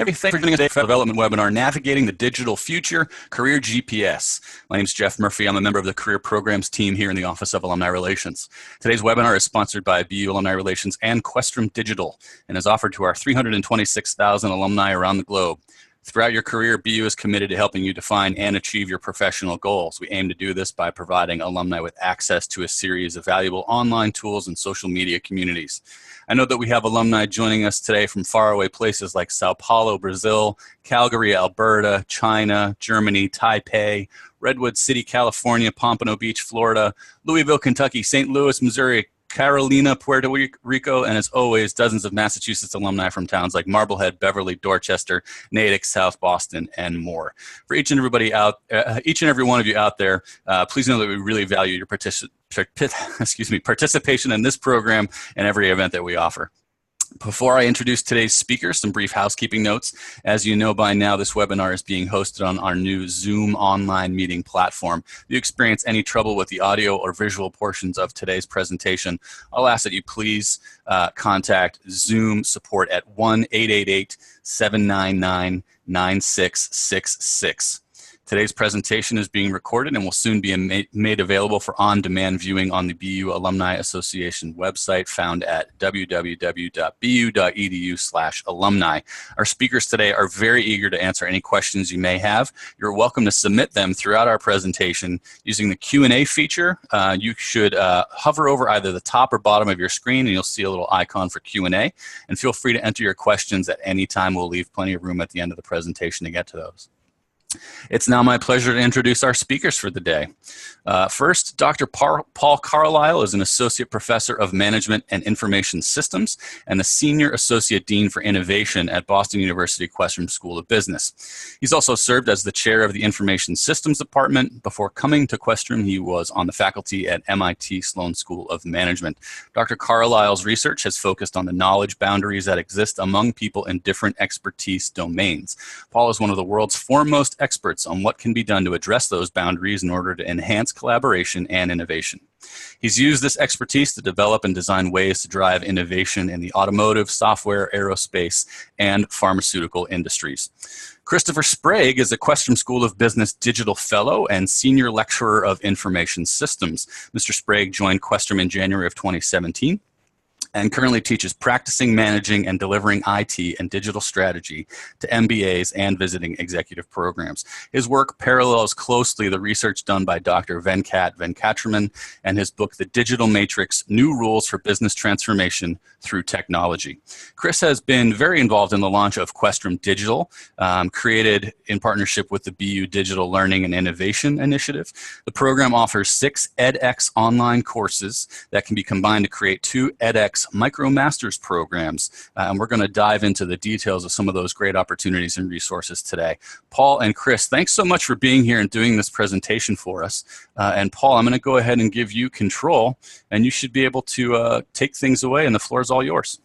Thanks for joining us today for the development webinar, Navigating the Digital Future, Career GPS. My name is Jeff Murphy. I'm a member of the Career Programs team here in the Office of Alumni Relations. Today's webinar is sponsored by BU Alumni Relations and Questrom Digital and is offered to our 326,000 alumni around the globe. Throughout your career, BU is committed to helping you define and achieve your professional goals. We aim to do this by providing alumni with access to a series of valuable online tools and social media communities. I know that we have alumni joining us today from faraway places like Sao Paulo, Brazil, Calgary, Alberta, China, Germany, Taipei, Redwood City, California, Pompano Beach, Florida, Louisville, Kentucky, St. Louis, Missouri, Carolina, Puerto Rico, and as always, dozens of Massachusetts alumni from towns like Marblehead, Beverly, Dorchester, Natick, South Boston, and more. For each and every one of you out there, please know that we really value your participation in this program and every event that we offer. Before I introduce today's speaker, some brief housekeeping notes. As you know by now, this webinar is being hosted on our new Zoom online meeting platform. If you experience any trouble with the audio or visual portions of today's presentation, I'll ask that you please contact Zoom support at 1-888-799-9666. Today's presentation is being recorded and will soon be made available for on-demand viewing on the BU Alumni Association website found at www.bu.edu/alumni. Our speakers today are very eager to answer any questions you may have. You're welcome to submit them throughout our presentation using the Q&A feature. You should hover over either the top or bottom of your screen and you'll see a little icon for Q&A. And feel free to enter your questions at any time. We'll leave plenty of room at the end of the presentation to get to those. It's now my pleasure to introduce our speakers for the day. First, Dr. Paul Carlile is an Associate Professor of Management and Information Systems and the Senior Associate Dean for Innovation at Boston University Questrom School of Business. He's also served as the Chair of the Information Systems Department. Before coming to Questrom, he was on the faculty at MIT Sloan School of Management. Dr. Carlile's research has focused on the knowledge boundaries that exist among people in different expertise domains. Paul is one of the world's foremost experts on what can be done to address those boundaries in order to enhance collaboration and innovation. He's used this expertise to develop and design ways to drive innovation in the automotive, software, aerospace, and pharmaceutical industries. Christopher Sprague is a Questrom School of Business Digital Fellow and Senior Lecturer of Information Systems. Mr. Sprague joined Questrom in January of 2017. And currently teaches practicing, managing, and delivering IT and digital strategy to MBAs and visiting executive programs. His work parallels closely the research done by Dr. Venkat Venkatraman and his book, The Digital Matrix, New Rules for Business Transformation Through Technology. Chris has been very involved in the launch of Questrom Digital, created in partnership with the BU Digital Learning and Innovation Initiative. The program offers 6 edX online courses that can be combined to create 2 edX MicroMasters programs, and we're going to dive into the details of some of those great opportunities and resources today. Paul and Chris, thanks so much for being here and doing this presentation for us. And Paul, I'm going to go ahead and give you control, and you should be able to take things away, and the floor is all yours.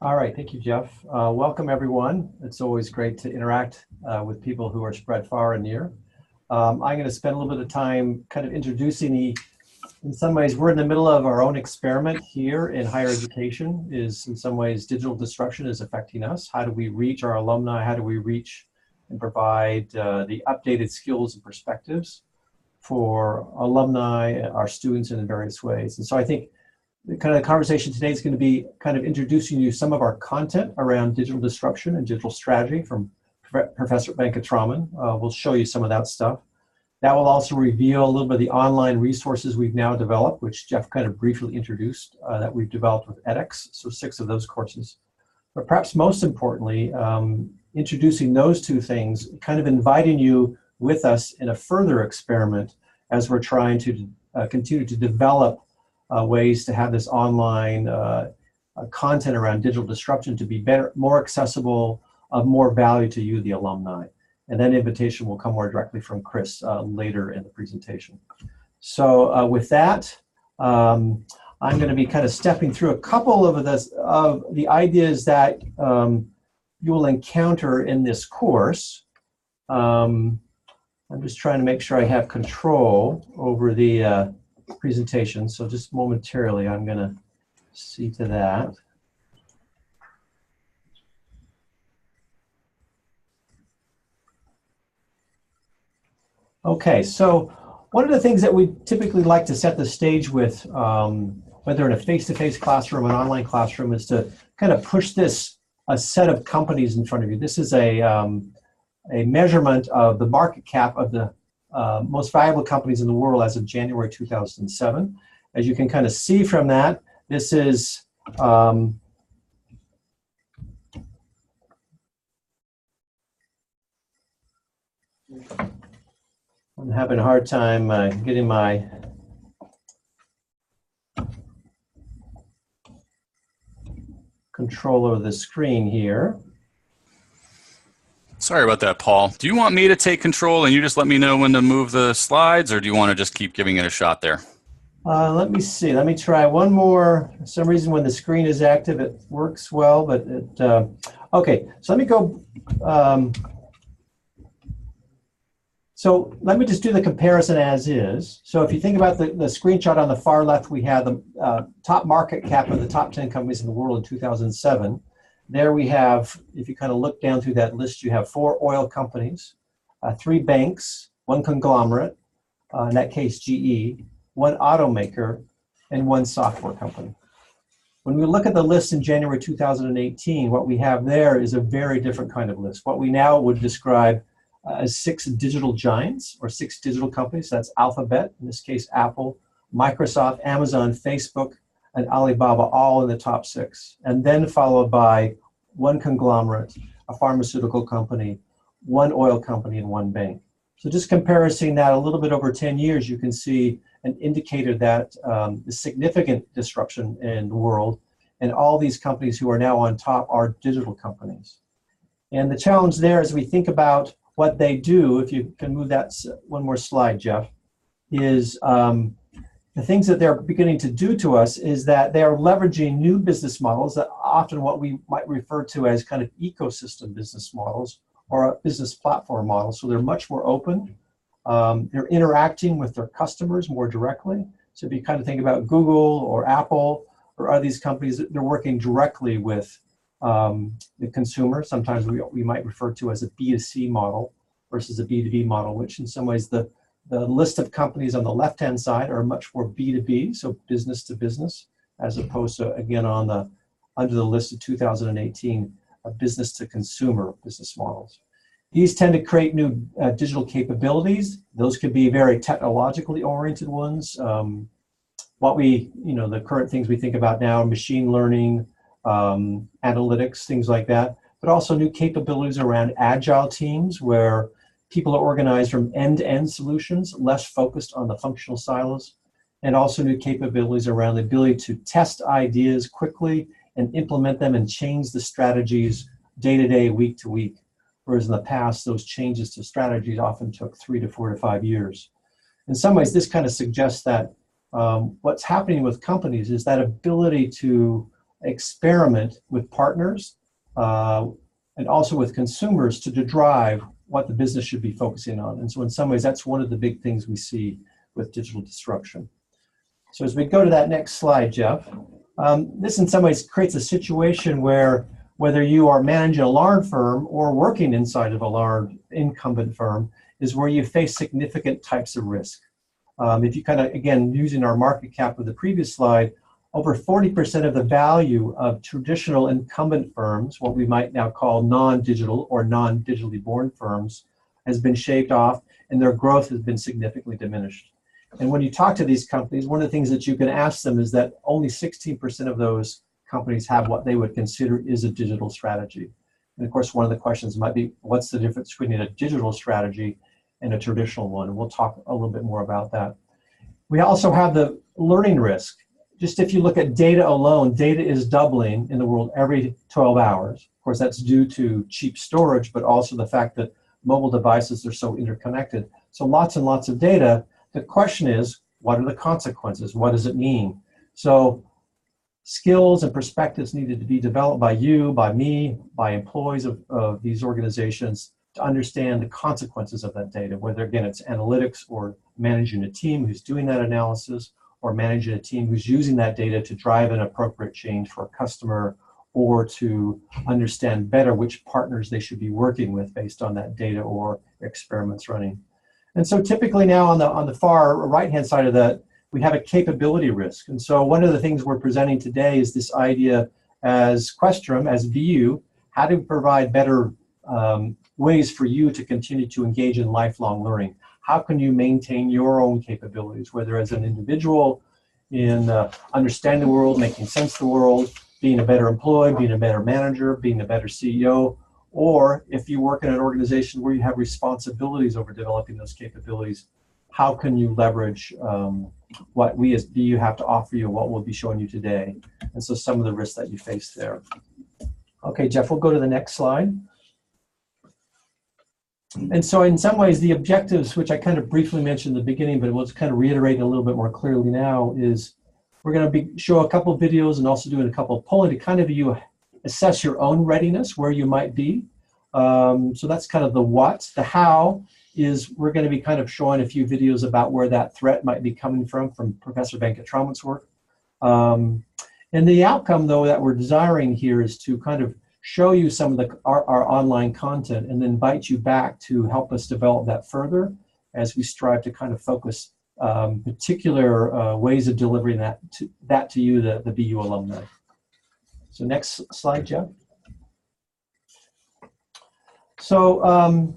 All right, thank you, Jeff. Welcome, everyone. It's always great to interact with people who are spread far and near. I'm going to spend a little bit of time kind of introducing in some ways, we're in the middle of our own experiment here in higher education. In some ways, digital disruption is affecting us. How do we reach our alumni? How do we reach and provide the updated skills and perspectives for alumni, our students in various ways? And so I think the conversation today is going to be kind of introducing you some of our content around digital disruption and digital strategy from Professor Venkatraman. We'll show you some of that stuff. That will also reveal a little bit of the online resources we've now developed, which Jeff kind of briefly introduced, that we've developed with edX, so 6 of those courses. But perhaps most importantly, introducing those 2 things, kind of inviting you with us in a further experiment as we're trying to continue to develop ways to have this online content around digital disruption to be better, more accessible, of more value to you, the alumni. And that invitation will come more directly from Chris later in the presentation. So with that, I'm going to be kind of stepping through a couple of the ideas that you will encounter in this course. I'm just trying to make sure I have control over the presentation. So just momentarily, I'm going to see to that. Okay, so one of the things that we typically like to set the stage with, whether in a face-to-face classroom or an online classroom, is to kind of push a set of companies in front of you. This is a measurement of the market cap of the most valuable companies in the world as of January 2007. As you can kind of see from that, this is I'm having a hard time getting my control over the screen here. Sorry about that, Paul. Do you want me to take control and you just let me know when to move the slides, or do you want to just keep giving it a shot there? Let me see. Let me try one more. For some reason, when the screen is active, it works well, but okay. So let me go. So let me just do the comparison as is. So if you think about the screenshot on the far left, we have the top market cap of the top 10 companies in the world in 2007. There we have, if you kind of look down through that list, you have 4 oil companies, 3 banks, 1 conglomerate, in that case GE, 1 automaker, and 1 software company. When we look at the list in January 2018, what we have there is a very different kind of list. What we now would describe as 6 digital giants or 6 digital companies. That's Alphabet, in this case Apple, Microsoft, Amazon, Facebook, and Alibaba, all in the top 6. And then followed by 1 conglomerate, a pharmaceutical company, 1 oil company, and 1 bank. So just comparing that a little bit over 10 years, you can see an indicator that the significant disruption in the world, and all these companies who are now on top are digital companies. And the challenge there, as we think about what they do, if you can move that one more slide, Jeff, is the things that they're beginning to do to us is that they are leveraging new business models, that often what we might refer to as kind of ecosystem business models or a business platform model. So they're much more open. They're interacting with their customers more directly. So if you kind of think about Google or Apple or other these companies, they're working directly with the consumer. Sometimes we might refer to as a B2C model versus a B2B model, which in some ways the list of companies on the left-hand side are much more B2B, so business to business, as opposed to, again, under the list of 2018, business to consumer business models. These tend to create new digital capabilities. Those could be very technologically oriented ones. The current things we think about now, machine learning, analytics, things like that, but also new capabilities around agile teams where people are organized from end-to-end solutions, less focused on the functional silos, and also new capabilities around the ability to test ideas quickly and implement them and change the strategies day to day, week to week. Whereas in the past, those changes to strategies often took 3 to 4 to 5 years. In some ways, this kind of suggests that what's happening with companies is that ability to experiment with partners and also with consumers to drive what the business should be focusing on. And so in some ways, that's one of the big things we see with digital disruption. So as we go to that next slide, Jeff, this in some ways creates a situation where whether you are managing a large firm or working inside of a large incumbent firm is where you face significant types of risk. If you kind of, again, using our market cap of the previous slide, over 40% of the value of traditional incumbent firms, what we might now call non-digital or non-digitally born firms, has been shaved off, and their growth has been significantly diminished. And when you talk to these companies, one of the things that you can ask them is that only 16% of those companies have what they would consider is a digital strategy. And of course, one of the questions might be, what's the difference between a digital strategy and a traditional one? And we'll talk a little bit more about that. We also have the learning risk. Just if you look at data alone, data is doubling in the world every 12 hours. Of course, that's due to cheap storage, but also the fact that mobile devices are so interconnected. So lots and lots of data. The question is, what are the consequences? What does it mean? So skills and perspectives needed to be developed by you, by me, by employees of these organizations to understand the consequences of that data, whether, again, it's analytics or managing a team who's doing that analysis, or managing a team who's using that data to drive an appropriate change for a customer, or to understand better which partners they should be working with based on that data or experiments running. And so typically now on the far right-hand side of that, we have a capability risk. And so one of the things we're presenting today is this idea as Questrom, as VU, how to provide better ways for you to continue to engage in lifelong learning. How can you maintain your own capabilities, whether as an individual, in understanding the world, making sense of the world, being a better employee, being a better manager, being a better CEO, or if you work in an organization where you have responsibilities over developing those capabilities, how can you leverage what we as BU have to offer you, what we'll be showing you today, and so some of the risks that you face there. Okay, Jeff, we'll go to the next slide. And so in some ways, the objectives, which I kind of briefly mentioned in the beginning, but we'll just kind of reiterate a little bit more clearly now, is we're going to show a couple of videos and also doing a couple of polling to kind of you assess your own readiness, where you might be. So that's kind of the what. The how is we're going to be kind of showing a few videos about where that threat might be coming from Professor Venkatraman's work. And the outcome, though, that we're desiring here is to kind of show you some of our online content and then invite you back to help us develop that further as we strive to kind of focus particular ways of delivering that to you, the BU alumni. So next slide, Jeff. So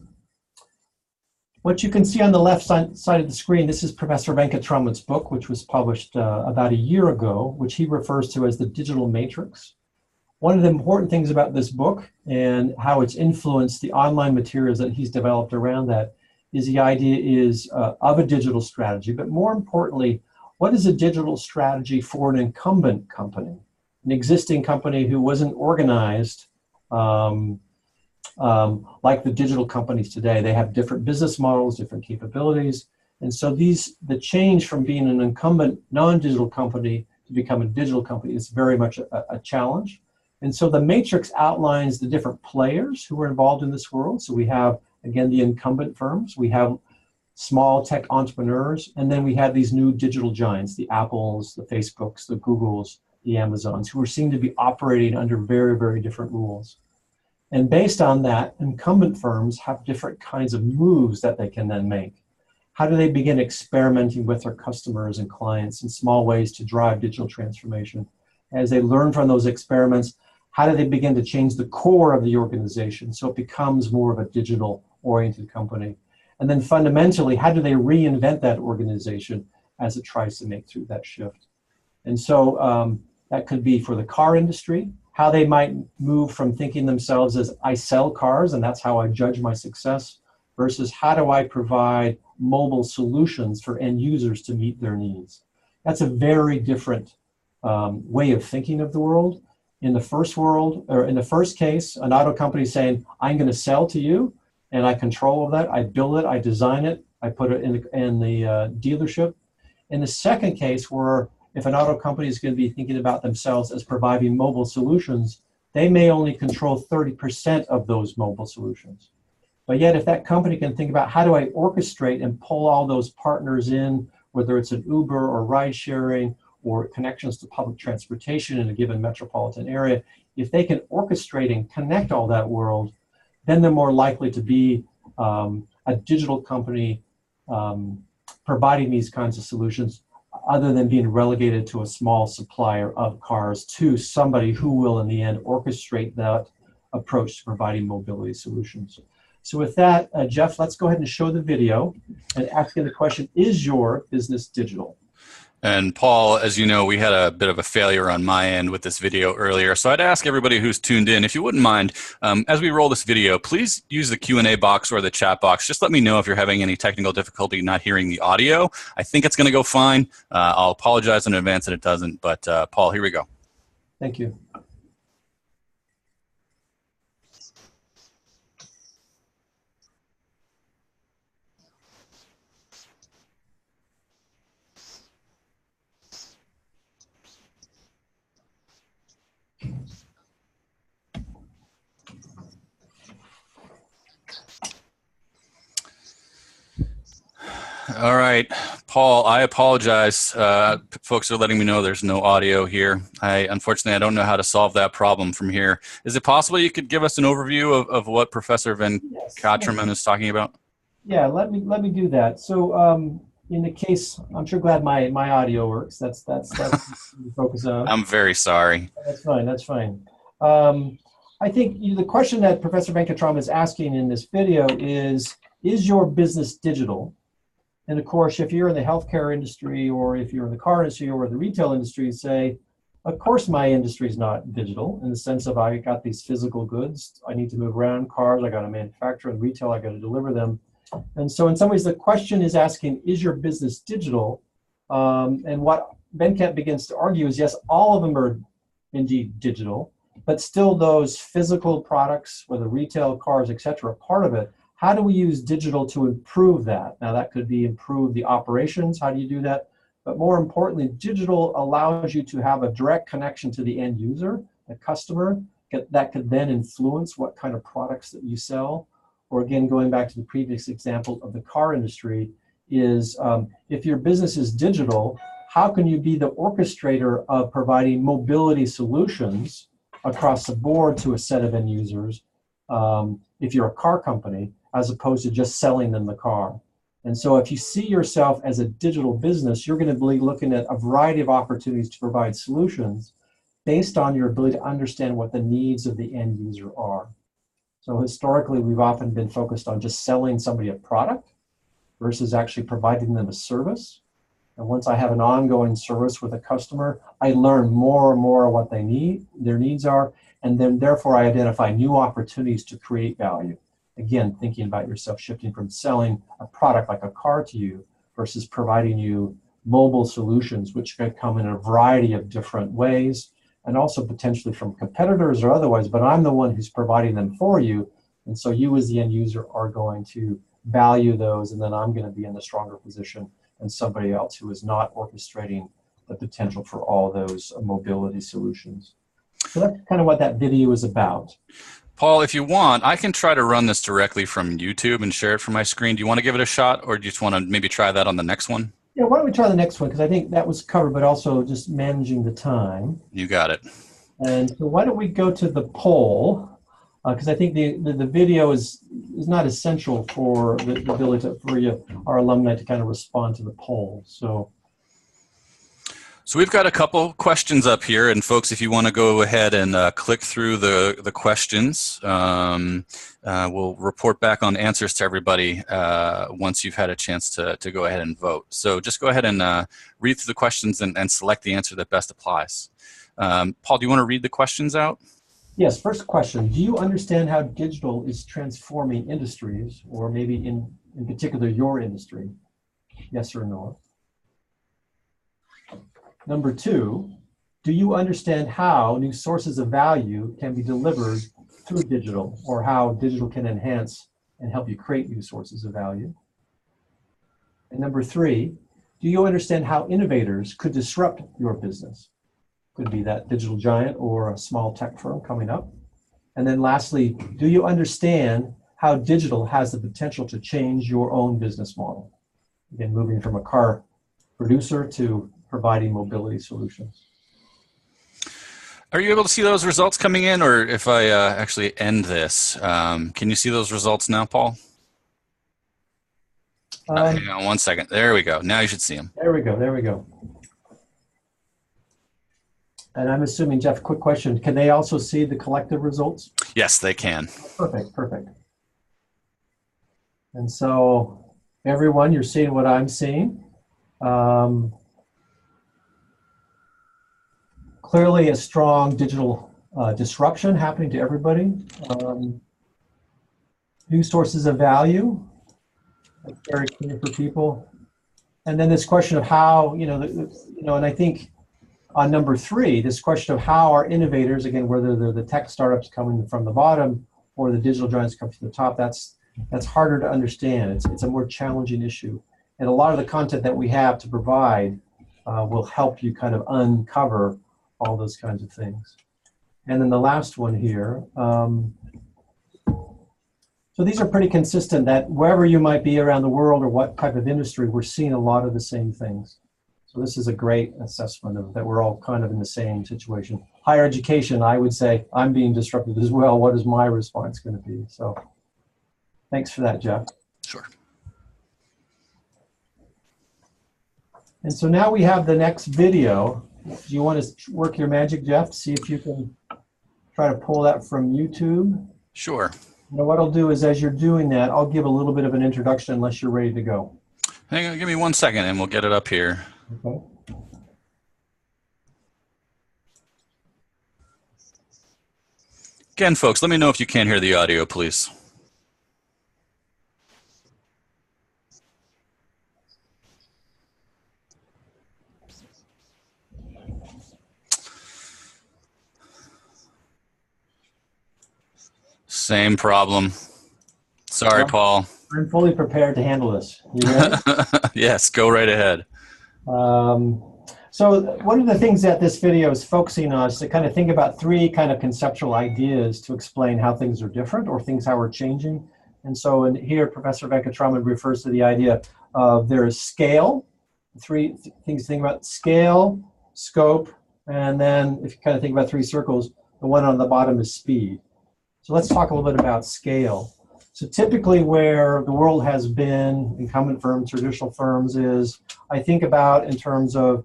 what you can see on the left side of the screen, this is Professor Venkatraman's book, which was published about a year ago, which he refers to as the Digital Matrix. One of the important things about this book and how it's influenced the online materials that he's developed around that is the idea is of a digital strategy, but more importantly, what is a digital strategy for an incumbent company, an existing company who wasn't organized like the digital companies today. They have different business models, different capabilities, and so the change from being an incumbent non-digital company to become a digital company is very much a challenge. And so the matrix outlines the different players who are involved in this world. So we have, again, the incumbent firms, we have small tech entrepreneurs, and then we have these new digital giants, the Apples, the Facebooks, the Googles, the Amazons, who are seen to be operating under very, very different rules. And based on that, incumbent firms have different kinds of moves that they can then make. How do they begin experimenting with their customers and clients in small ways to drive digital transformation? As they learn from those experiments, how do they begin to change the core of the organization so it becomes more of a digital-oriented company? And then fundamentally, how do they reinvent that organization as it tries to make through that shift? And so that could be for the car industry, how they might move from thinking themselves as I sell cars and that's how I judge my success, versus how do I provide mobile solutions for end users to meet their needs? That's a very different way of thinking of the world. In the first world, or in the first case, an auto company saying, I'm going to sell to you, and I control that, I build it, I design it, I put it in the dealership. In the second case, where if an auto company is going to be thinking about themselves as providing mobile solutions, they may only control 30% of those mobile solutions. But yet, if that company can think about how do I orchestrate and pull all those partners in, whether it's an Uber or ride sharing, or connections to public transportation in a given metropolitan area, if they can orchestrate and connect all that world, then they're more likely to be a digital company providing these kinds of solutions, other than being relegated to a small supplier of cars to somebody who will, in the end, orchestrate that approach to providing mobility solutions. So with that, Jeff, let's go ahead and show the video and ask you the question, is your business digital? And Paul, as you know, we had a bit of a failure on my end with this video earlier. So I'd ask everybody who's tuned in, if you wouldn't mind, as we roll this video, please use the Q&A box or the chat box. Just let me know if you're having any technical difficulty not hearing the audio. I think it's going to go fine. I'll apologize in advance that it doesn't. But Paul, here we go. Thank you. All right, Paul, I apologize. Folks are letting me know there's no audio here. Unfortunately, I don't know how to solve that problem from here. Is it possible you could give us an overview of what Professor Venkatraman is talking about? Yeah, let me do that. So in the case, I'm sure glad my audio works. That's what we focus on. I'm very sorry. That's fine. That's fine. Um, I think the question that Professor Venkatram is asking in this video is your business digital? And of course, if you're in the healthcare industry or if you're in the car industry or the retail industry, say, of course, my industry is not digital in the sense of I got these physical goods. I need to move around cars. I got to manufacture, and retail, I got to deliver them. And so in some ways, the question is asking, is your business digital? And what Venkat begins to argue is, yes, all of them are indeed digital, but still those physical products, whether retail, cars, et cetera, are part of it. How do we use digital to improve that? Now that could be improve the operations. How do you do that? But more importantly, digital allows you to have a direct connection to the end user, the customer, that could then influence what kind of products that you sell. Or again, going back to the previous example of the car industry, is if your business is digital, how can you be the orchestrator of providing mobility solutions across the board to a set of end users if you're a car company, as opposed to just selling them the car? And so if you see yourself as a digital business, you're going to be looking at a variety of opportunities to provide solutions based on your ability to understand what the needs of the end user are. So historically, we've often been focused on just selling somebody a product versus actually providing them a service. And once I have an ongoing service with a customer, I learn more and more what they need, their needs are, and then therefore I identify new opportunities to create value. Again, thinking about yourself shifting from selling a product like a car to you versus providing you mobile solutions, which could come in a variety of different ways, and also potentially from competitors or otherwise, but I'm the one who's providing them for you. And so you as the end user are going to value those, and then I'm going to be in a stronger position than somebody else who is not orchestrating the potential for all those mobility solutions. So that's kind of what that video is about. Paul, if you want, I can try to run this directly from YouTube and share it from my screen. Do you want to give it a shot, or do you just want to maybe try that on the next one? Yeah, why don't we try the next one, because I think that was covered, but also just managing the time. You got it. And so why don't we go to the poll, because I think the video is not essential for the ability for our alumni to kind of respond to the poll. So we've got a couple questions up here, and folks, if you want to go ahead and click through the questions, we'll report back on answers to everybody once you've had a chance to go ahead and vote. So just go ahead and read through the questions and select the answer that best applies. Paul, do you want to read the questions out? Yes, first question. Do you understand how digital is transforming industries, or maybe in particular your industry? Yes or no? Number two, do you understand how new sources of value can be delivered through digital, or how digital can enhance and help you create new sources of value? And number three, do you understand how innovators could disrupt your business? Could be that digital giant or a small tech firm coming up. And then lastly, do you understand how digital has the potential to change your own business model? Again, moving from a car producer to providing mobility solutions. Are you able to see those results coming in, or if I actually end this, can you see those results now, Paul? Hang on one second. There we go. Now you should see them. There we go. There we go. And I'm assuming, Jeff, quick question. Can they also see the collective results? Yes, they can. Perfect, perfect. And so everyone, you're seeing what I'm seeing. Clearly a strong digital disruption happening to everybody. New sources of value, that's very clear for people. And then this question of how, and I think on number three, this question of how our innovators, again, whether they're the tech startups coming from the bottom or the digital giants coming from the top, that's harder to understand. It's a more challenging issue. And a lot of the content that we have to provide will help you kind of uncover all those kinds of things. And then the last one here. So these are pretty consistent, that wherever you might be around the world or what type of industry, we're seeing a lot of the same things. So this is a great assessment of that we're all kind of in the same situation. Higher education, I would say, I'm being disrupted as well. What is my response going to be? So thanks for that, Jeff. Sure. And so now we have the next video. Do you want to work your magic, Jeff, to see if you can try to pull that from YouTube? Sure. Now what I'll do is, as you're doing that, I'll give a little bit of an introduction unless you're ready to go. Hang on, give me 1 second and we'll get it up here. Okay. Again, folks, let me know if you can't hear the audio, please. Same problem. Sorry, Paul. I'm fully prepared to handle this. You ready? Yes, go right ahead. So one of the things that this video is focusing on is to kind of think about three kind of conceptual ideas to explain how things are different or things how we're changing. And so in here, Professor Venkatraman refers to the idea of there is scale, three things to think about: scale, scope, and then if you kind of think about three circles, the one on the bottom is speed. So let's talk a little bit about scale. So typically where the world has been, incumbent firms, traditional firms, is I think about in terms of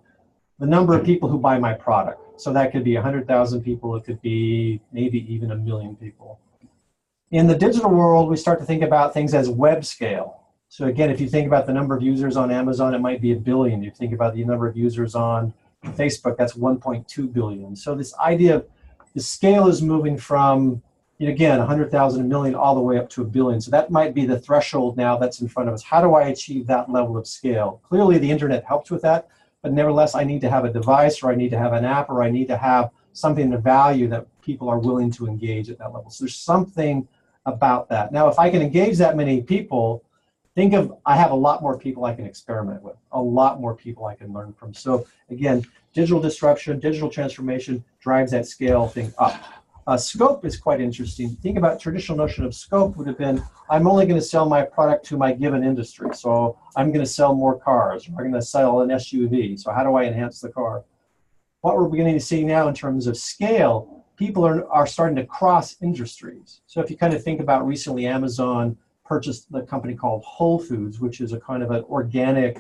the number of people who buy my product. So that could be 100,000 people, it could be maybe even 1 million people. In the digital world, we start to think about things as web scale. So again, if you think about the number of users on Amazon, it might be 1 billion. You think about the number of users on Facebook, that's 1.2 billion. So this idea of the scale is moving from, again, 100,000, 1 million, all the way up to 1 billion. So that might be the threshold now that's in front of us. How do I achieve that level of scale? Clearly, the internet helps with that, but nevertheless, I need to have a device, or I need to have an app, or I need to have something of value that people are willing to engage at that level. So there's something about that. Now, if I can engage that many people, think of, I have a lot more people I can experiment with, a lot more people I can learn from. So again, digital disruption, digital transformation drives that scale thing up. Scope is quite interesting. Think about traditional notion of scope would have been, I'm only going to sell my product to my given industry. So I'm going to sell more cars, or I'm going to sell an SUV. So how do I enhance the car? What we're beginning to see now in terms of scale, people are starting to cross industries. So if you kind of think about recently, Amazon purchased a company called Whole Foods, which is a kind of an organic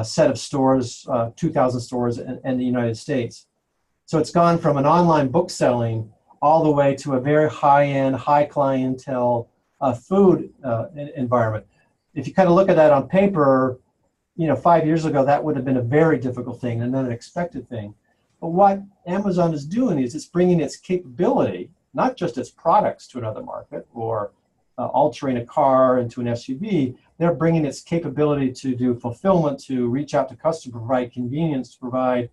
set of stores, 2,000 stores in the United States. So it's gone from an online book selling all the way to a very high-end, high clientele food environment. If you kind of look at that on paper, 5 years ago, that would have been a very difficult thing and an unexpected thing. But what Amazon is doing is it's bringing its capability, not just its products to another market or altering a car into an SUV, they're bringing its capability to do fulfillment, to reach out to customers, provide convenience, to provide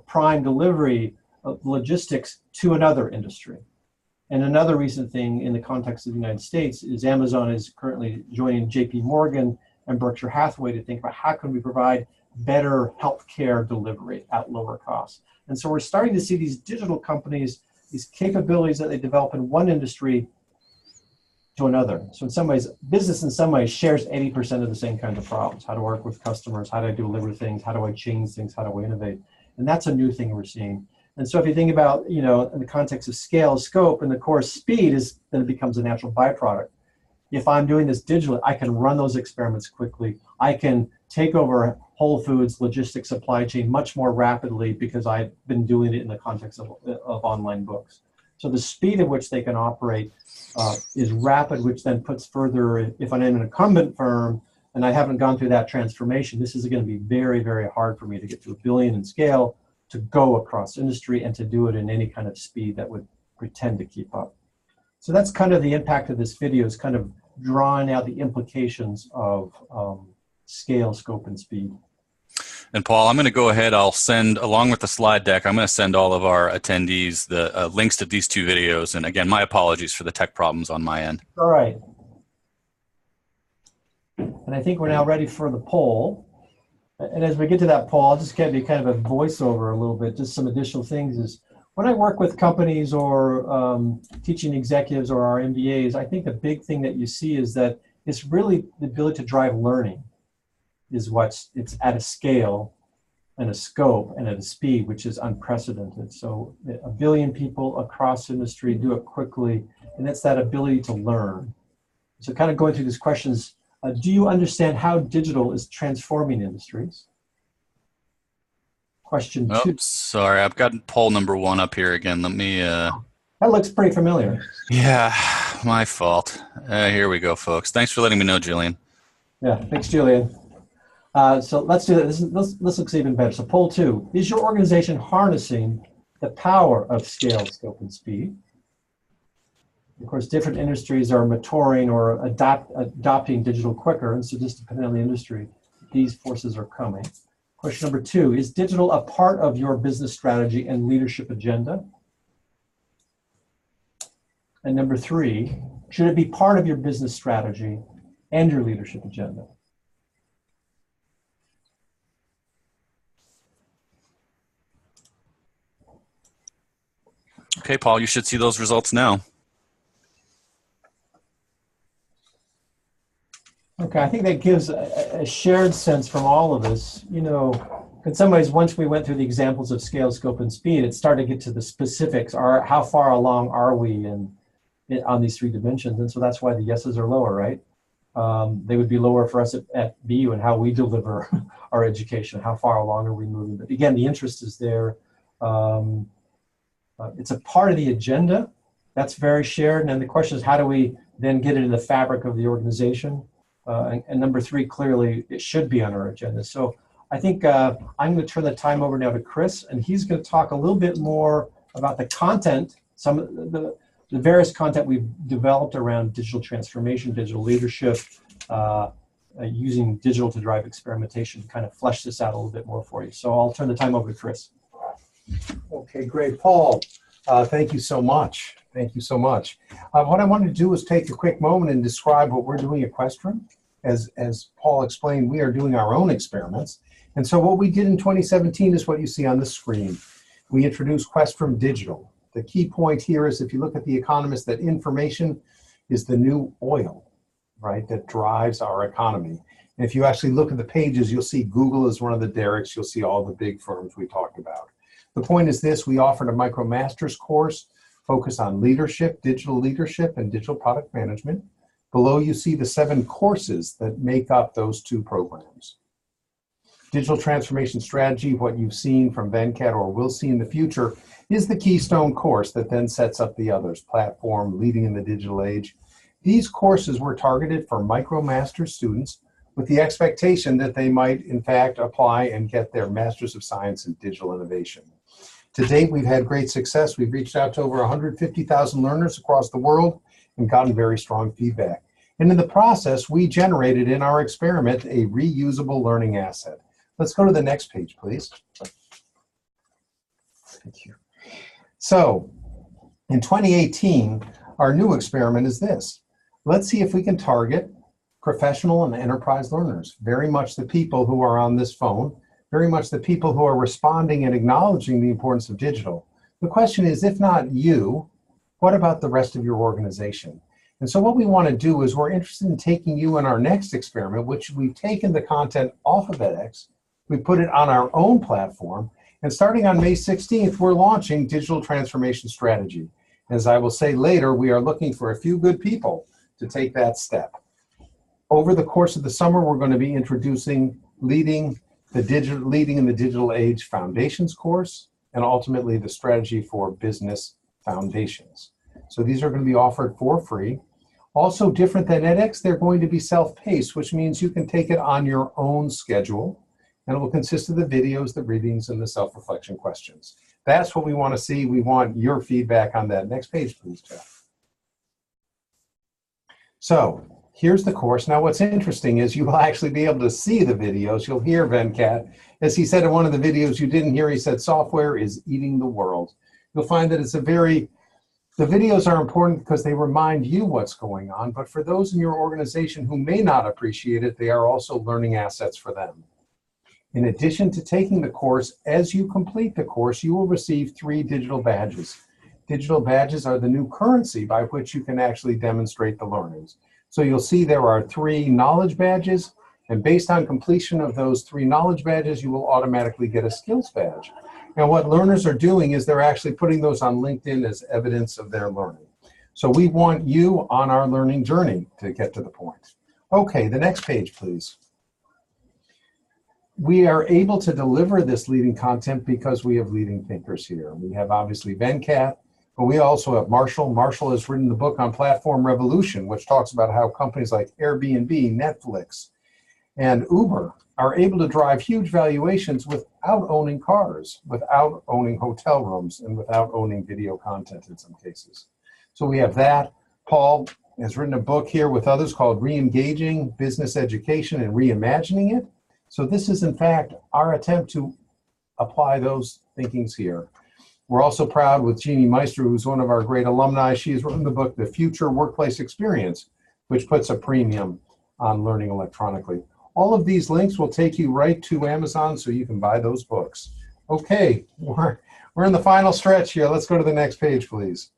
prime delivery, logistics to another industry. And another recent thing in the context of the United States is Amazon is currently joining JP Morgan and Berkshire Hathaway to think about how can we provide better healthcare delivery at lower costs. And so we're starting to see these digital companies, these capabilities that they develop in one industry to another. So in some ways, business in some ways shares 80% of the same kinds of problems. How to work with customers, how do I deliver things, how do I change things, how do I innovate? And that's a new thing we're seeing. And so if you think about, in the context of scale, scope, and of course speed then it becomes a natural byproduct. If I'm doing this digitally, I can run those experiments quickly. I can take over Whole Foods logistics supply chain much more rapidly because I've been doing it in the context of online books. So the speed at which they can operate is rapid, which then puts further, if I'm in an incumbent firm and I haven't gone through that transformation, this is going to be very, very hard for me to get to 1 billion in scale, to go across industry, and to do it in any kind of speed that would pretend to keep up. So that's kind of the impact of this video, is kind of drawing out the implications of scale, scope, and speed. And Paul, I'm going to go ahead. I'll send, along with the slide deck, I'm going to send all of our attendees the links to these 2 videos. And again, my apologies for the tech problems on my end. All right. And I think we're now ready for the poll. And as we get to that poll, I'll just give you kind of a voiceover a little bit, just some additional things. Is when I work with companies or teaching executives or our MBAs, I think the big thing that you see is that it's really the ability to drive learning is it's at a scale and a scope and at a speed which is unprecedented. So 1 billion people across industry do it quickly, and it's that ability to learn. So kind of going through these questions Do you understand how digital is transforming industries? Question 2. Oh, sorry, I've got poll number 1 up here again. Let me, That looks pretty familiar. yeah, my fault. Here we go, folks. Thanks for letting me know, Julian. Yeah, thanks, Julian. So let's do that. This looks even better. So poll 2, is your organization harnessing the power of scale, scope, and speed? Of course, different industries are maturing or adopting digital quicker, and so just depending on the industry, these forces are coming. Question number 2, is digital a part of your business strategy and leadership agenda? And number 3, should it be part of your business strategy and your leadership agenda? Okay, Paul, you should see those results now. Okay, I think that gives a shared sense from all of us. You know, in some ways, once we went through the examples of scale, scope, and speed, it started to get to the specifics. How far along are we on these 3 dimensions? And so that's why the yeses are lower, right? They would be lower for us at BU and how we deliver our education. How far along are we moving? But again, the interest is there. It's a part of the agenda. That's very shared. And then the question is, how do we then get it in the fabric of the organization? And number 3, clearly, it should be on our agenda. So I think I'm going to turn the time over now to Chris, and he's going to talk a little bit more about the content, some of the various content we've developed around digital transformation, digital leadership, using digital to drive experimentation to kind of flesh this out a little bit more for you. So I'll turn the time over to Chris. Okay, great. Paul, thank you so much. Thank you so much. What I wanted to do is take a quick moment and describe what we're doing at Questrom. As Paul explained, we are doing our own experiments. And so what we did in 2017 is what you see on the screen. We introduced Questrom Digital. The key point here is, if you look at The Economist, that information is the new oil, right, that drives our economy. And if you actually look at the pages, you'll see Google is one of the derricks. You'll see all the big firms we talked about. The point is this: we offered a MicroMasters course focused on leadership, and digital product management. Below you see the 7 courses that make up those 2 programs. Digital transformation strategy, what you've seen from Venkat or will see in the future, is the keystone course that then sets up the others: platform, leading in the digital age. These courses were targeted for MicroMasters students with the expectation that they might, in fact, apply and get their Masters of Science in Digital Innovation. To date, we've had great success. We've reached out to over 150,000 learners across the world and gotten very strong feedback. And in the process, we generated in our experiment a reusable learning asset. Let's go to the next page, please. Thank you. So, in 2018, our new experiment is this. Let's see if we can target professional and enterprise learners, very much the people who are on this phone, very much the people who are responding and acknowledging the importance of digital. The question is, if not you, what about the rest of your organization? And so what we want to do is, we're interested in taking you in our next experiment, which we've taken the content off of edX, we put it on our own platform, and starting on May 16th, we're launching Digital Transformation Strategy. As I will say later, we are looking for a few good people to take that step. Over the course of the summer, we're going to be introducing Leading in the Digital Age Foundations course, and ultimately the Strategy for Business Foundations. So these are going to be offered for free. Also, different than edX, they're going to be self-paced, which means you can take it on your own schedule, and it will consist of the videos, the readings, and the self-reflection questions. That's what we want to see. We want your feedback on that. Next page, please, Jeff. So here's the course. Now, what's interesting is you will actually be able to see the videos. You'll hear Venkat. As he said in one of the videos you didn't hear, he said, software is eating the world. You'll find that it's the videos are important because they remind you what's going on, but for those in your organization who may not appreciate it, they are also learning assets for them. In addition to taking the course, as you complete the course, you will receive 3 digital badges. Digital badges are the new currency by which you can actually demonstrate the learnings. So you'll see there are 3 knowledge badges, and based on completion of those 3 knowledge badges, you will automatically get a skills badge. Now, what learners are doing is they're actually putting those on LinkedIn as evidence of their learning. So we want you on our learning journey to get to the point. Okay, the next page, please. We are able to deliver this leading content because we have leading thinkers here. We have obviously Venkat, but we also have Marshall. Marshall has written the book on Platform Revolution, which talks about how companies like Airbnb, Netflix, and Uber are able to drive huge valuations without owning cars, without owning hotel rooms, and without owning video content in some cases. So we have that. Paul has written a book here with others called Re-engaging Business Education and Reimagining It. So this is, in fact, our attempt to apply those thinkings here. We're also proud with Jeannie Meister, who's one of our great alumni. She has written the book, The Future Workplace Experience, which puts a premium on learning electronically. All of these links will take you right to Amazon so you can buy those books. Okay, we're in the final stretch here. Let's go to the next page, please.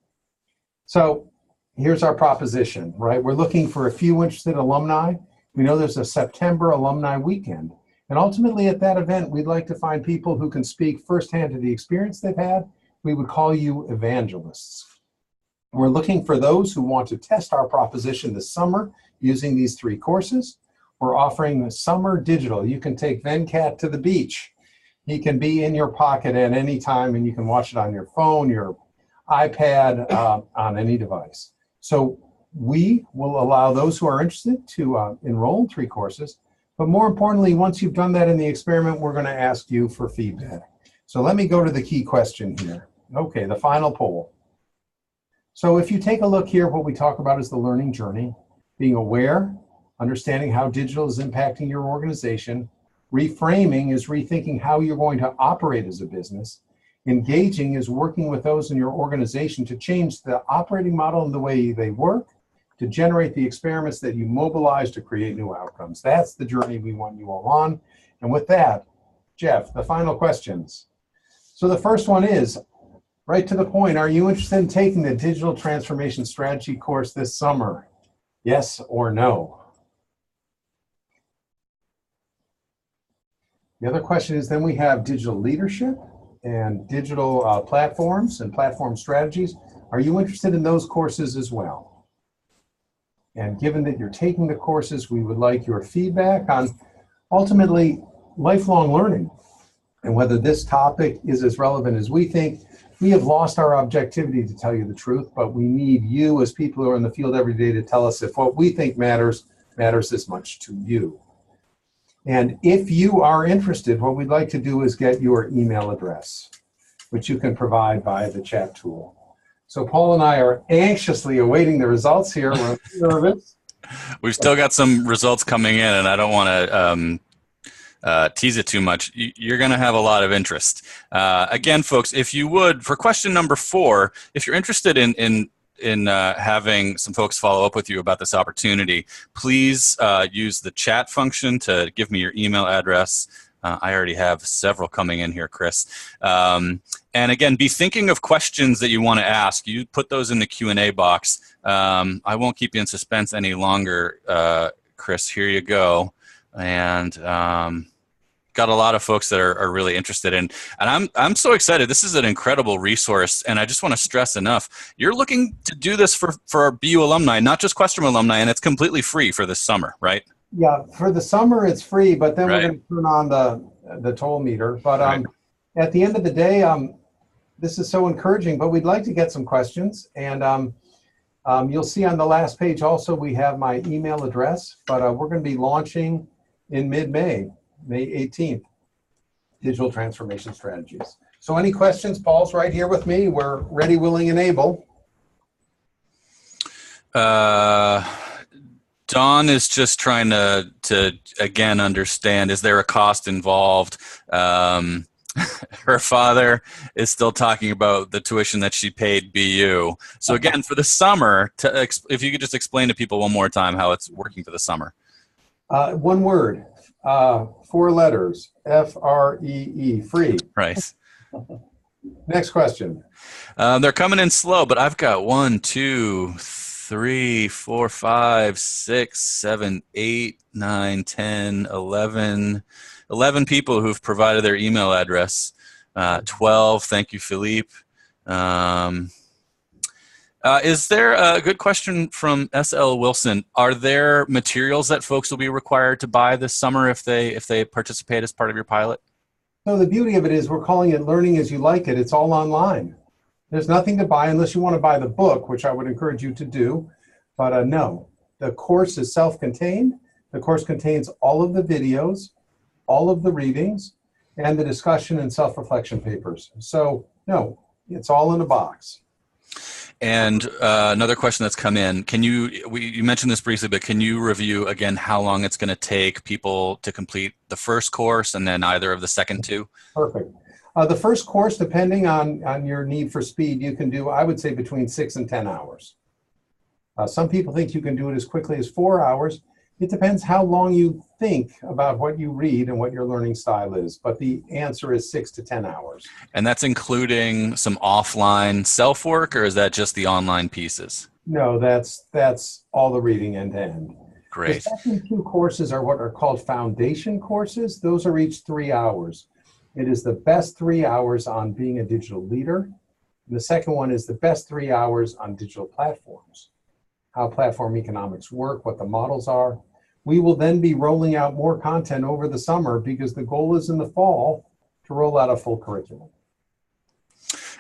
So here's our proposition, right? We're looking for a few interested alumni. We know there's a September alumni weekend. And ultimately at that event, we'd like to find people who can speak firsthand to the experience they've had. We would call you evangelists. We're looking for those who want to test our proposition this summer using these 3 courses. We're offering the Summer Digital. You can take Venkat to the beach. He can be in your pocket at any time, and you can watch it on your phone, your iPad, on any device. So we will allow those who are interested to enroll in 3 courses. But more importantly, once you've done that in the experiment, we're going to ask you for feedback. So let me go to the key question here. Okay, the final poll. So if you take a look here, what we talk about is the learning journey, being aware, understanding how digital is impacting your organization. Reframing is rethinking how you're going to operate as a business. Engaging is working with those in your organization to change the operating model and the way they work, to generate the experiments that you mobilize to create new outcomes. That's the journey we want you all on. And with that, Jeff, the final questions. So the first one is, right to the point, are you interested in taking the Digital Transformation Strategy course this summer? Yes or no? The other question is, then we have digital leadership and digital platforms and platform strategies. Are you interested in those courses as well? And given that you're taking the courses, we would like your feedback on ultimately lifelong learning and whether this topic is as relevant as we think. We have lost our objectivity, to tell you the truth, but we need you as people who are in the field every day to tell us if what we think matters as much to you. And if you are interested, what we'd like to do is get your email address, which you can provide via the chat tool. So Paul and I are anxiously awaiting the results here. We're nervous. We've still got some results coming in, and I don't want to tease it too much. You're going to have a lot of interest. Again, folks, if you would, for question number 4, if you're interested in having some folks follow up with you about this opportunity, please use the chat function to give me your email address. I already have several coming in here, Chris. And again, be thinking of questions that you want to ask. You put those in the Q&A box. I won't keep you in suspense any longer, Chris. Here you go. And got a lot of folks that are really interested in. And I'm so excited. This is an incredible resource. And I just want to stress enough, you're looking to do this for our BU alumni, not just Questrom alumni, and it's completely free for this summer, right? Yeah, for the summer it's free, but then Right. we're going to turn on the toll meter. But Right. At the end of the day, this is so encouraging, but we'd like to get some questions. And you'll see on the last page also we have my email address, but we're going to be launching in mid-May, May 18th, Digital Transformation Strategies. So any questions? Paul's right here with me. We're ready, willing, and able. Dawn is just trying to again understand, is there a cost involved? Her father is still talking about the tuition that she paid BU. So again, for the summer, if you could just explain to people one more time how it's working for the summer. One word, 4 letters, F-R-E-E, free. Right. Next question. They're coming in slow, but I've got 1, 2, 3, 4, 5, 6, 7, 8, 9, 10, 11 people who've provided their email address. 12, thank you, Philippe. Is there a good question from S.L. Wilson? Are there materials that folks will be required to buy this summer if they participate as part of your pilot? So the beauty of it is we're calling it Learning as You Like It. It's all online. There's nothing to buy unless you want to buy the book, which I would encourage you to do. But no, the course is self-contained. The course contains all of the videos, all of the readings, and the discussion and self-reflection papers. So no, it's all in a box. And another question that's come in, you mentioned this briefly, but can you review again how long it's going to take people to complete the first course and then either of the second two? Perfect. The first course, depending on your need for speed, you can do, I would say, between 6 and 10 hours. Some people think you can do it as quickly as 4 hours. It depends how long you think about what you read and what your learning style is. But the answer is 6 to 10 hours. And that's including some offline self-work, or is that just the online pieces? No, that's all the reading end to end. Great. The second two courses are what are called foundation courses. Those are each 3 hours. It is the best 3 hours on being a digital leader. And the second one is the best 3 hours on digital platforms, how platform economics work, what the models are. We will then be rolling out more content over the summer because the goal is in the fall to roll out a full curriculum.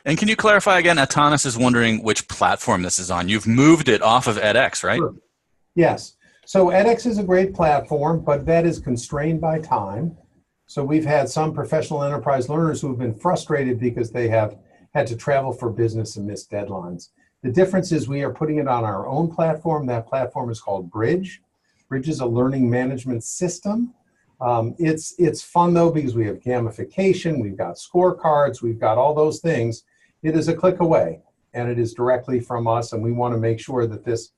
And can you clarify again, Atanas is wondering which platform this is on. You've moved it off of edX, right? Sure. Yes. So edX is a great platform, but that is constrained by time. So we've had some professional enterprise learners who have been frustrated because they have had to travel for business and miss deadlines. The difference is we are putting it on our own platform. That platform is called Bridge. Bridge is a learning management system. It's fun though because we have gamification, we've got scorecards, we've got all those things. It is a click away and it is directly from us, and we want to make sure that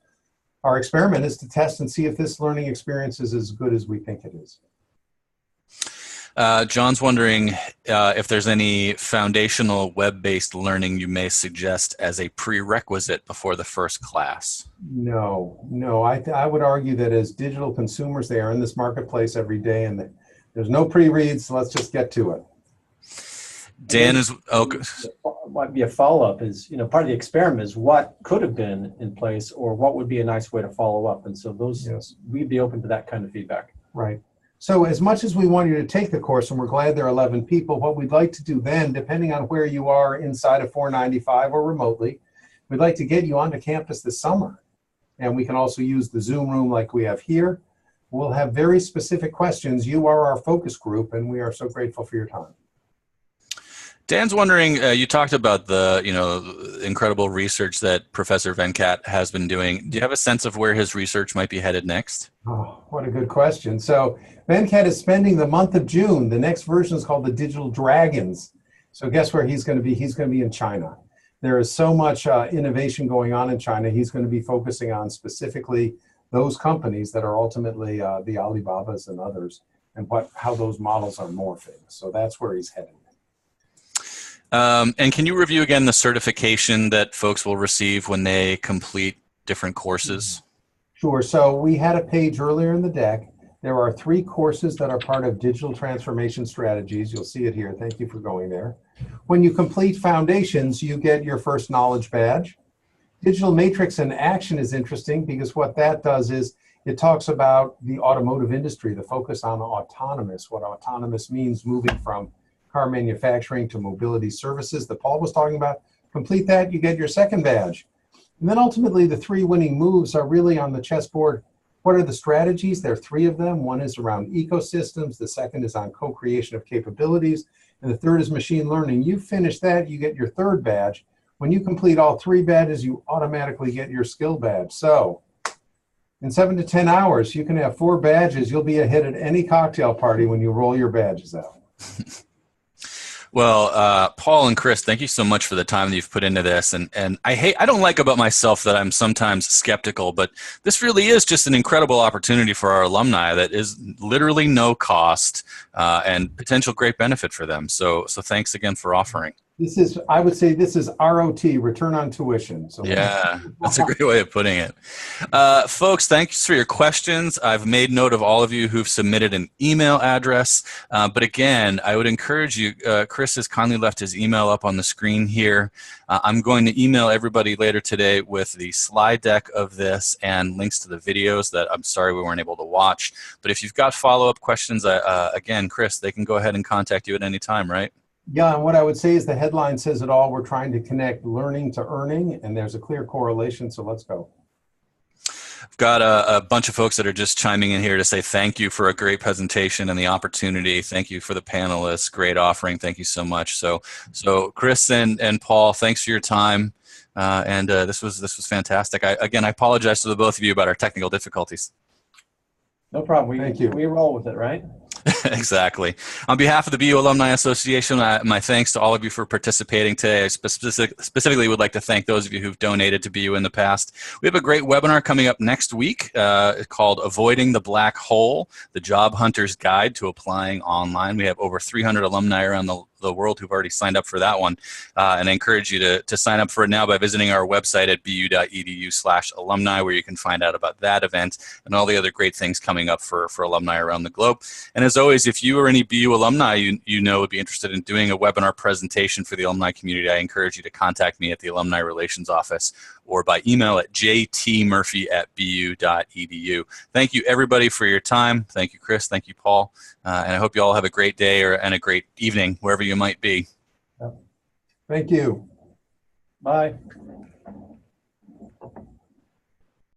our experiment is to test and see if this learning experience is as good as we think it is. John's wondering if there's any foundational web-based learning you may suggest as a prerequisite before the first class. No. I would argue that as digital consumers, they are in this marketplace every day, and there's no pre-reads. Let's just get to it. Dan is, might be a follow-up is, part of the experiment is what could have been in place or what would be a nice way to follow up. And so we'd be open to that kind of feedback. Right. So as much as we want you to take the course, and we're glad there are 11 people, what we'd like to do then, depending on where you are inside of 495 or remotely, we'd like to get you onto campus this summer. And we can also use the Zoom room like we have here. We'll have very specific questions. You are our focus group, and we are so grateful for your time. Dan's wondering, you talked about the incredible research that Professor Venkat has been doing. Do you have a sense of where his research might be headed next? Oh, what a good question. So Venkat is spending the month of June. The next version is called the Digital Dragons. So guess where he's going to be? He's going to be in China. There is so much innovation going on in China. He's going to be focusing on specifically those companies that are ultimately the Alibabas and others, and how those models are morphing. So that's where he's heading. And can you review again the certification that folks will receive when they complete different courses? Sure. So we had a page earlier in the deck. There are 3 courses that are part of Digital Transformation Strategies. You'll see it here. Thank you for going there. When you complete Foundations, you get your first knowledge badge. Digital Matrix in Action is interesting because what that does is it talks about the automotive industry, the focus on autonomous, what autonomous means, moving from car manufacturing to mobility services that Paul was talking about. Complete that, you get your second badge. And then ultimately the 3 winning moves are really on the chessboard. What are the strategies? There are 3 of them. One is around ecosystems. The second is on co-creation of capabilities. And the third is machine learning. You finish that, you get your 3rd badge. When you complete all 3 badges, you automatically get your skill badge. So in 7 to 10 hours, you can have 4 badges. You'll be a hit at any cocktail party when you roll your badges out. Well, Paul and Chris, thank you so much for the time that you've put into this. And I don't like about myself that I'm sometimes skeptical, but this really is just an incredible opportunity for our alumni that is literally no cost and potential great benefit for them. So thanks again for offering. This is, I would say this is ROT, return on tuition. So Yeah, that's a great way of putting it. Folks, thanks for your questions. I've made note of all of you who've submitted an email address. But again, I would encourage you, Chris has kindly left his email up on the screen here. I'm going to email everybody later today with the slide deck of this and links to the videos that I'm sorry we weren't able to watch. But if you've got follow-up questions, again, Chris, they can go ahead and contact you at any time, right? yeah, and what I would say is the headline says it all. We're trying to connect learning to earning, and there's a clear correlation, so let's go. I've got a bunch of folks that are just chiming in here to say thank you for a great presentation and the opportunity. Thank you for the panelists. Great offering. Thank you so much. So Chris and Paul, thanks for your time. This was fantastic. Again, I apologize to the both of you about our technical difficulties. No problem. Thank you. We roll with it, right? Exactly. On behalf of the BU Alumni Association, my thanks to all of you for participating today. I specifically would like to thank those of you who've donated to BU in the past. We have a great webinar coming up next week called Avoiding the Black Hole, the Job Hunter's Guide to Applying Online. We have over 300 alumni around the world who've already signed up for that one. And I encourage you to sign up for it now by visiting our website at bu.edu/alumni, where you can find out about that event and all the other great things coming up for alumni around the globe. And as always, if you or any BU alumni you know would be interested in doing a webinar presentation for the alumni community, I encourage you to contact me at the Alumni Relations Office or by email at jtmurphy@bu.edu. Thank you, everybody, for your time. Thank you, Chris. Thank you, Paul. And I hope you all have a great day and a great evening, wherever you might be. Thank you. Bye.